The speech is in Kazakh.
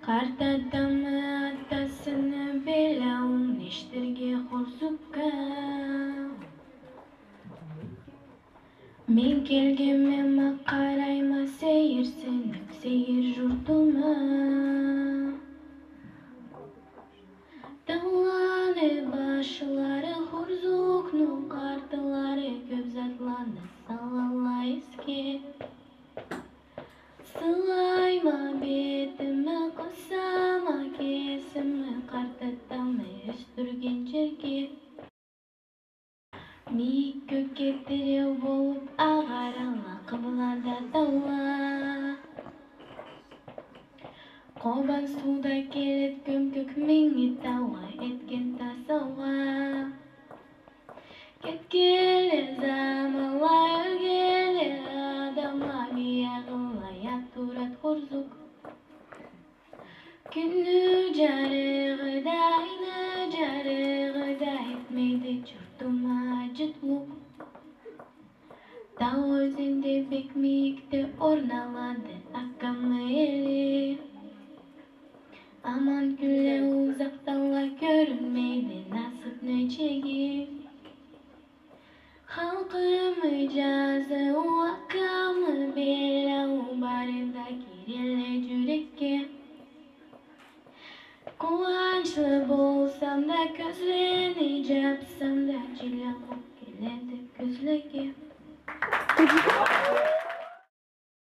Картадамы атасыны белауң, нештерге хорсукка. Мен келгеме қарайма сейірсініп, сейір жұртыма. Тауланы башылары хорзукну, картылары көп затланы салала еске. Сылайма бетімі, қосама кесімі, қартатамы үстірген жерге. Ми көкке тереу болып ағарала, қыбылада таула. Қобан суда келет көмкөк меңі тауға, еткен тасауға. Кеткелі замала, өлгелі адамла, бияғыла ятурат хорзук. Күнні жарығыдай, етмейді жұртыма жытлук. Тау өзінде бекмейікті орналады, аққамы елі. Аман күлі ұзақтала көрінмейді насып нөчеге. Халқымы жазы, уақамы белауы барында керелі жүрекке. Қуанчлы болсам да, көзлені жапсам да, желі қоп келеді көзлеге.